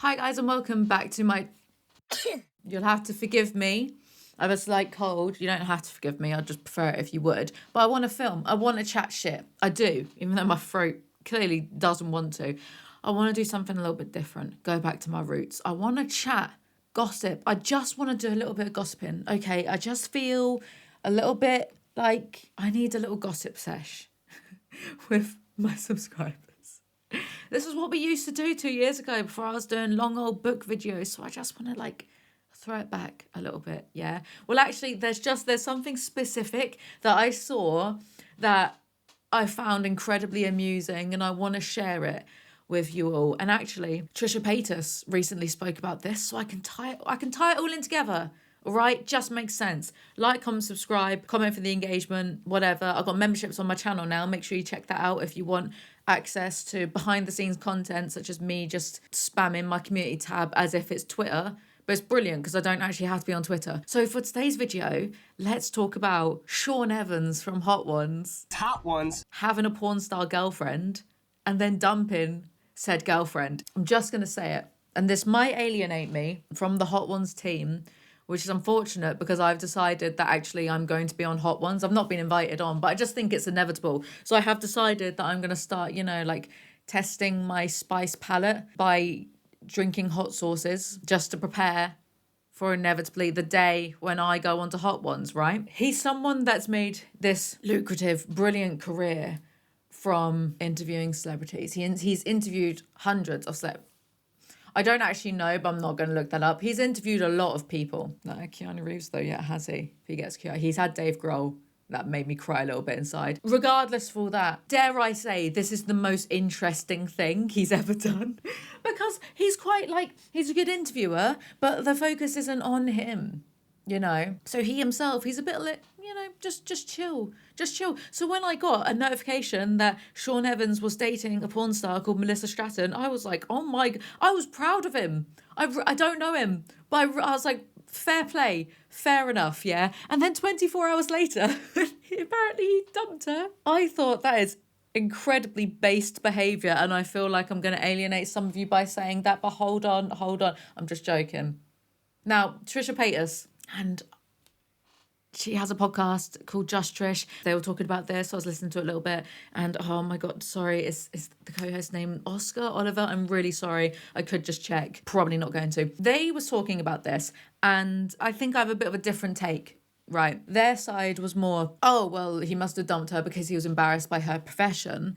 Hi guys and welcome back to my you'll have to forgive me. I have a slight cold. You don't have to forgive me. I'd just prefer it if you would. But I want to film. I want to chat shit. I do, even though my throat clearly doesn't want to. I want to do something a little bit different. Go back to my roots. I want to chat, gossip. I just want to do a little bit of gossiping. Okay, I just feel a little bit like I need a little gossip sesh with my subscribers. This is what we used to do 2 years ago before I was doing long old book videos. So I just want to throw it back a little bit. Yeah. Well, actually, there's something specific that I saw that I found incredibly amusing and I want to share it with you all. And actually, Trisha Paytas recently spoke about this, so I can tie it all in together. All right, just makes sense. Like, comment, subscribe, comment for the engagement, whatever. I've got memberships on my channel now. Make sure you check that out if you want access to behind the scenes content, such as me just spamming my community tab as if it's Twitter. But it's brilliant because I don't actually have to be on Twitter. So for today's video, let's talk about Sean Evans from Hot Ones. Hot Ones. Having a porn star girlfriend and then dumping said girlfriend. I'm just going to say it. And this might alienate me from the Hot Ones team, which is unfortunate because I've decided that actually I'm going to be on Hot Ones. I've not been invited on, but I just think it's inevitable. So I have decided that I'm going to start, testing my spice palette by drinking hot sauces just to prepare for inevitably the day when I go onto Hot Ones, right? He's someone that's made this lucrative, brilliant career from interviewing celebrities. He's interviewed hundreds of celebrities. I don't actually know, but I'm not going to look that up. He's interviewed a lot of people. No, Keanu Reeves, though, yet has he? If he gets Keanu. He's had Dave Grohl. That made me cry a little bit inside. Regardless of all that, dare I say, this is the most interesting thing he's ever done. Because he's he's a good interviewer, but the focus isn't on him. So he himself, he's a bit like, just chill. So when I got a notification that Sean Evans was dating a porn star called Melissa Stratton, I was like, oh my, I was proud of him. I don't know him, but I was like, fair play, fair enough, yeah. And then 24 hours later, apparently he dumped her. I thought that is incredibly based behaviour, and I feel like I'm going to alienate some of you by saying that, but hold on. I'm just joking. Now, Trisha Paytas, and she has a podcast called Just Trish. They were talking about this, so I was listening to it a little bit, and oh my god, sorry, is the co-host name Oscar Oliver? I'm really sorry. I could just check. Probably not going to. They was talking about this, and I think I have a bit of a different take. Right. Their side was more, oh, well, he must have dumped her because he was embarrassed by her profession.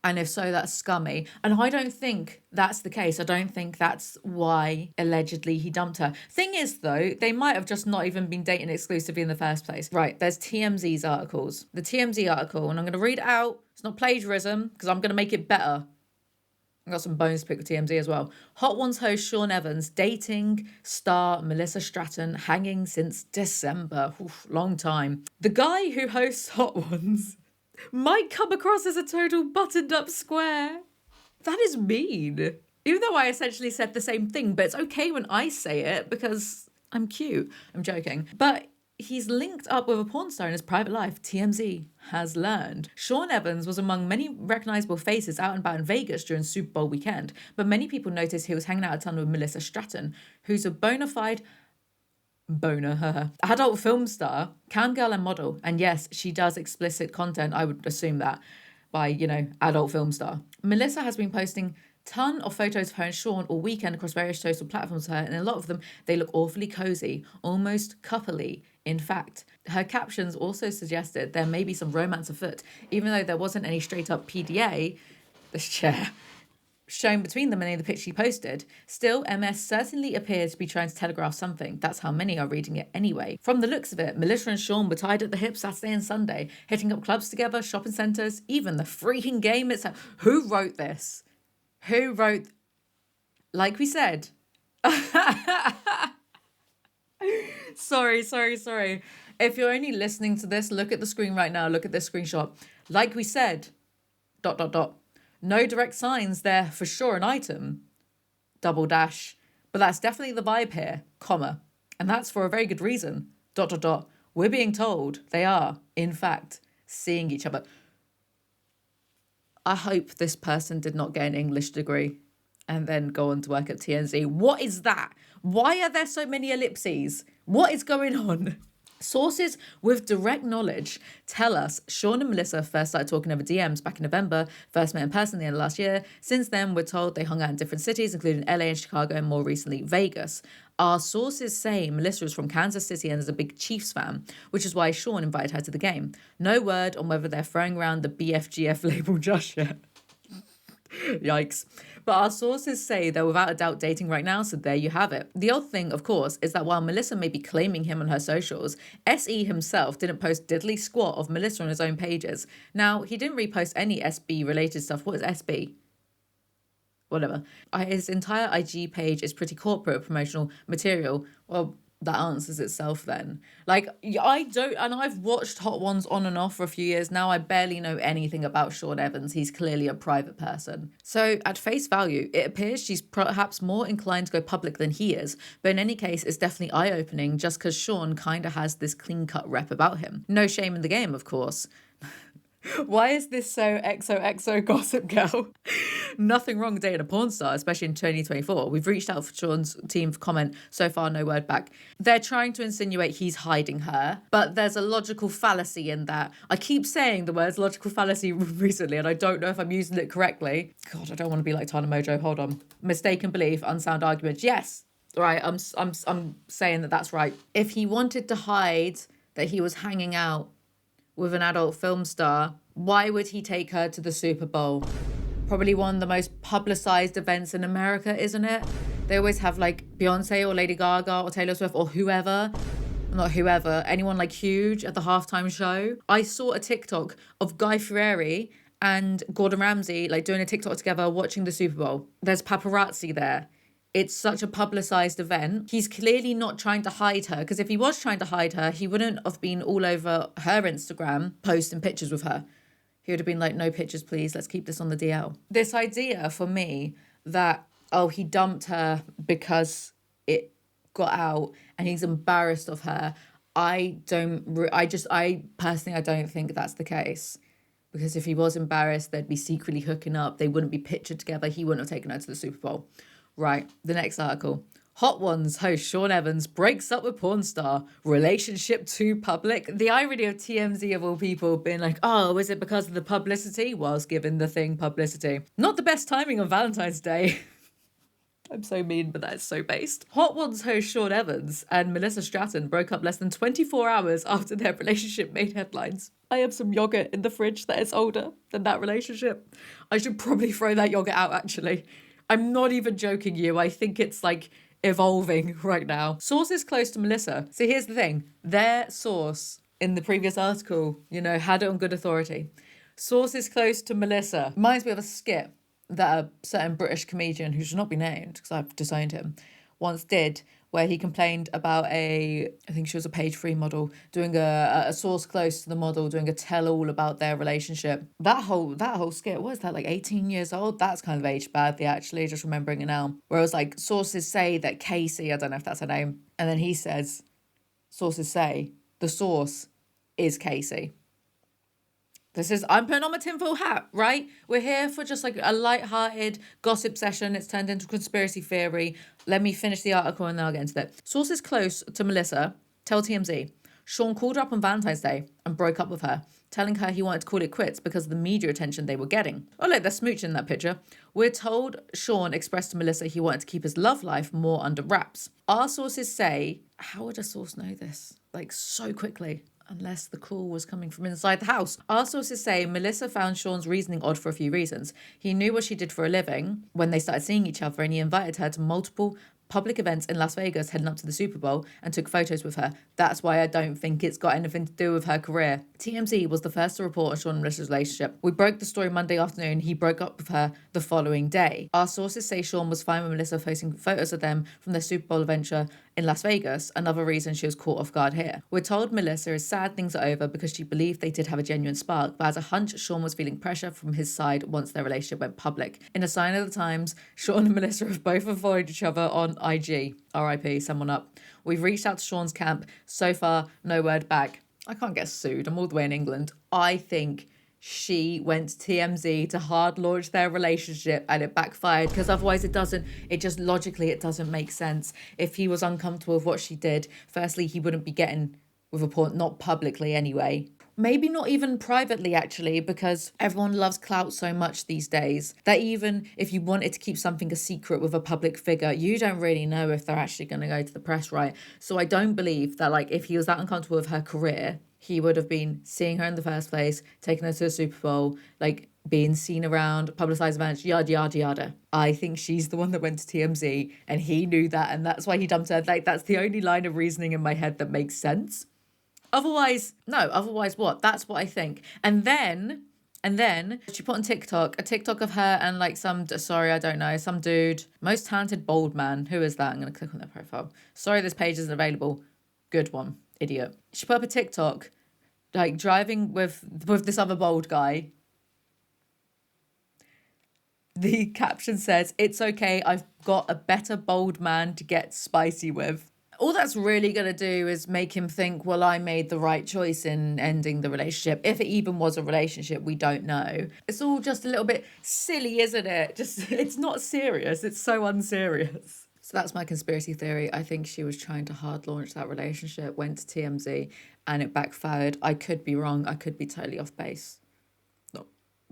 And if so, that's scummy. And I don't think that's the case. I don't think that's why allegedly he dumped her. Thing is, though, they might have just not even been dating exclusively in the first place. Right, there's TMZ's articles. The TMZ article, and I'm going to read it out. It's not plagiarism, because I'm going to make it better. I've got some bones to pick with TMZ as well. Hot Ones host Sean Evans dating star Melissa Stratton, hanging since December. Oof, long time. The guy who hosts Hot Ones might come across as a total buttoned up square. That is mean. Even though I essentially said the same thing, but it's okay when I say it because I'm cute. I'm joking. But he's linked up with a porn star in his private life, TMZ has learned. Sean Evans was among many recognisable faces out and about in Vegas during Super Bowl weekend, but many people noticed he was hanging out a ton with Melissa Stratton, who's a bona fide adult film star, cam girl and model. And yes, she does explicit content, I would assume that, by, adult film star. Melissa has been posting ton of photos of her and Sean all weekend across various social platforms of her, and a lot of them, they look awfully cozy, almost coupley. In fact, her captions also suggested there may be some romance afoot, even though there wasn't any straight up PDA, this chair, shown between them in the pitch she posted. Still, MS certainly appeared to be trying to telegraph something. That's how many are reading it anyway. From the looks of it, Melissa and Sean were tied at the hip Saturday and Sunday, hitting up clubs together, shopping centres, even the freaking game itself. Who wrote this? Who wrote... Like we said... Sorry. If you're only listening to this, look at the screen right now. Look at this screenshot. Like we said... ... No direct signs there for sure an item, ... But that's definitely the vibe here, ... And that's for a very good reason, ... We're being told they are, in fact, seeing each other. I hope this person did not get an English degree. and then go on to work at TNZ. What is that? Why are there so many ellipses? What is going on? Sources with direct knowledge tell us Sean and Melissa first started talking over DMs back in November, first met in person at the end of last year. Since then, we're told they hung out in different cities, including LA and Chicago, and more recently, Vegas. Our sources say Melissa is from Kansas City and is a big Chiefs fan, which is why Sean invited her to the game. No word on whether they're throwing around the BFGF label just yet. Yikes. But our sources say they're without a doubt dating right now, so there you have it. The odd thing, of course, is that while Melissa may be claiming him on her socials, SE himself didn't post diddly squat of Melissa on his own pages. Now, he didn't repost any SB related stuff. What is SB? Whatever. His entire IG page is pretty corporate promotional material. Well, that answers itself then. Like, I don't, and I've watched Hot Ones on and off for a few years now. I barely know anything about Sean Evans. He's clearly a private person. So at face value, it appears she's perhaps more inclined to go public than he is. But in any case, it's definitely eye-opening just because Sean kind of has this clean-cut rep about him. No shame in the game, of course. Why is this so XOXO gossip girl? Nothing wrong dating a porn star, especially in 2024. We've reached out for Sean's team for comment. So far, no word back. They're trying to insinuate he's hiding her, but there's a logical fallacy in that. I keep saying the words logical fallacy recently, and I don't know if I'm using it correctly. God, I don't want to be like Tana Mojo. Hold on. Mistaken belief, unsound argument. Yes. Right, I'm saying that that's right. If he wanted to hide that he was hanging out with an adult film star, why would he take her to the Super Bowl? Probably one of the most publicized events in America, isn't it? They always have like Beyonce or Lady Gaga or Taylor Swift or whoever, not whoever, anyone like huge at the halftime show. I saw a TikTok of Guy Fieri and Gordon Ramsay like doing a TikTok together watching the Super Bowl. There's paparazzi there. It's such a publicized event. He's clearly not trying to hide her, because if he was trying to hide her, he wouldn't have been all over her Instagram posting pictures with her. He would have been like, no pictures, please. Let's keep this on the DL. This idea for me that, oh, he dumped her because it got out and he's embarrassed of her. I personally, I don't think that's the case. Because if he was embarrassed, they'd be secretly hooking up. They wouldn't be pictured together. He wouldn't have taken her to the Super Bowl. Right, the next article. Hot Ones host Sean Evans breaks up with porn star. Relationship too public. The irony of TMZ of all people being like, oh, is it because of the publicity? Whilst giving the thing publicity. Not the best timing on Valentine's Day. I'm so mean, but that's so based. Hot Ones host Sean Evans and Melissa Stratton broke up less than 24 hours after their relationship made headlines. I have some yogurt in the fridge that is older than that relationship. I should probably throw that yogurt out, actually. I'm not even joking you. I think it's like evolving right now. Sources close to Melissa. So here's the thing. Their source in the previous article, had it on good authority. Sources close to Melissa. Reminds me of a skit that a certain British comedian, who should not be named because I've disowned him, once did, where he complained about I think she was a page 3 model, doing a source close to the model, doing a tell-all about their relationship. That whole skit, what is that, like 18 years old? That's kind of aged badly, actually, just remembering it now. Where it was like, sources say that Casey, I don't know if that's her name, and then he says, sources say, the source is Casey. I'm putting on my tinfoil hat, right? We're here for just like a light-hearted gossip session. It's turned into conspiracy theory. Let me finish the article and then I'll get into that. Sources close to Melissa tell TMZ, Sean called her up on Valentine's Day and broke up with her, telling her he wanted to call it quits because of the media attention they were getting. Oh, look, they're smooching in that picture. We're told Sean expressed to Melissa he wanted to keep his love life more under wraps. Our sources say, how would a source know this? Like, so quickly. Unless the call was coming from inside the house. Our sources say Melissa found Sean's reasoning odd for a few reasons. He knew what she did for a living when they started seeing each other, and he invited her to multiple public events in Las Vegas heading up to the Super Bowl and took photos with her. That's why I don't think it's got anything to do with her career. TMZ was the first to report on Sean and Melissa's relationship. We broke the story Monday afternoon. He broke up with her the following day. Our sources say Sean was fine with Melissa posting photos of them from their Super Bowl adventure in Las Vegas, another reason she was caught off guard here. We're told Melissa is sad things are over because she believed they did have a genuine spark, but as a hunch, Sean was feeling pressure from his side once their relationship went public. In a sign of the times, Sean and Melissa have both avoided each other on IG. RIP, someone up. We've reached out to Sean's camp. So far, no word back. I can't get sued. I'm all the way in England. I think she went to TMZ to hard launch their relationship and it backfired, because otherwise it just logically it doesn't make sense. If he was uncomfortable with what she did, firstly, he wouldn't be getting with a porn, not publicly anyway. Maybe not even privately, actually, because everyone loves clout so much these days that even if you wanted to keep something a secret with a public figure, you don't really know if they're actually going to go to the press, right? So I don't believe that, like, if he was that uncomfortable with her career, he would have been seeing her in the first place, taking her to the Super Bowl, like being seen around, publicized events, yada, yada, yada. I think she's the one that went to TMZ and he knew that, and that's why he dumped her. Like, that's the only line of reasoning in my head that makes sense. Otherwise what? That's what I think. And then she put on TikTok, a TikTok of her and like some dude, most talented bald man. Who is that? I'm going to click on their profile. Sorry, this page isn't available. Good one, idiot. She put up a TikTok, like driving with this other bald guy. The caption says, "It's okay, I've got a better bald man to get spicy with." All that's really going to do is make him think, well, I made the right choice in ending the relationship. If it even was a relationship, we don't know. It's all just a little bit silly, isn't it? Just, it's not serious. It's so unserious. So that's my conspiracy theory. I think she was trying to hard launch that relationship, went to TMZ, and it backfired. I could be wrong. I could be totally off base.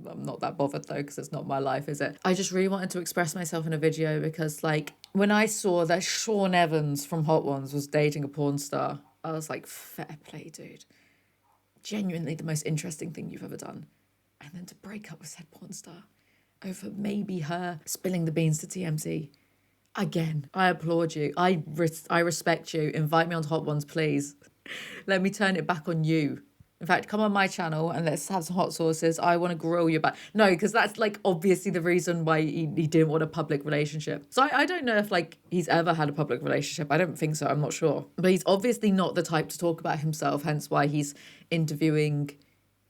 I'm not that bothered though, because it's not my life, is it? I just really wanted to express myself in a video because, like, when I saw that Sean Evans from Hot Ones was dating a porn star, I was like, fair play, dude. Genuinely the most interesting thing you've ever done. And then to break up with said porn star over maybe her spilling the beans to TMZ. Again, I applaud you. I respect you. Invite me on Hot Ones, please. Let me turn it back on you. In fact, come on my channel and let's have some hot sauces. I want to grill you back. No, because that's like obviously the reason why he didn't want a public relationship. So I don't know if like he's ever had a public relationship. I don't think so. I'm not sure. But he's obviously not the type to talk about himself, hence why he's interviewing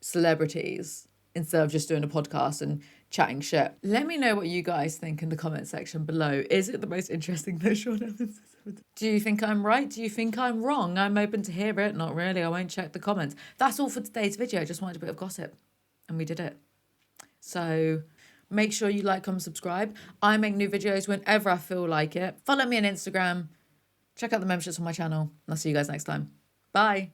celebrities instead of just doing a podcast and chatting shit. Let me know what you guys think in the comment section below. Is it the most interesting that Sean Evans has? Do you think I'm right? Do you think I'm wrong? I'm open to hear it. Not really. I won't check the comments. That's all for today's video. I just wanted a bit of gossip. And we did it. So make sure you like, comment, subscribe. I make new videos whenever I feel like it. Follow me on Instagram. Check out the memberships on my channel. And I'll see you guys next time. Bye.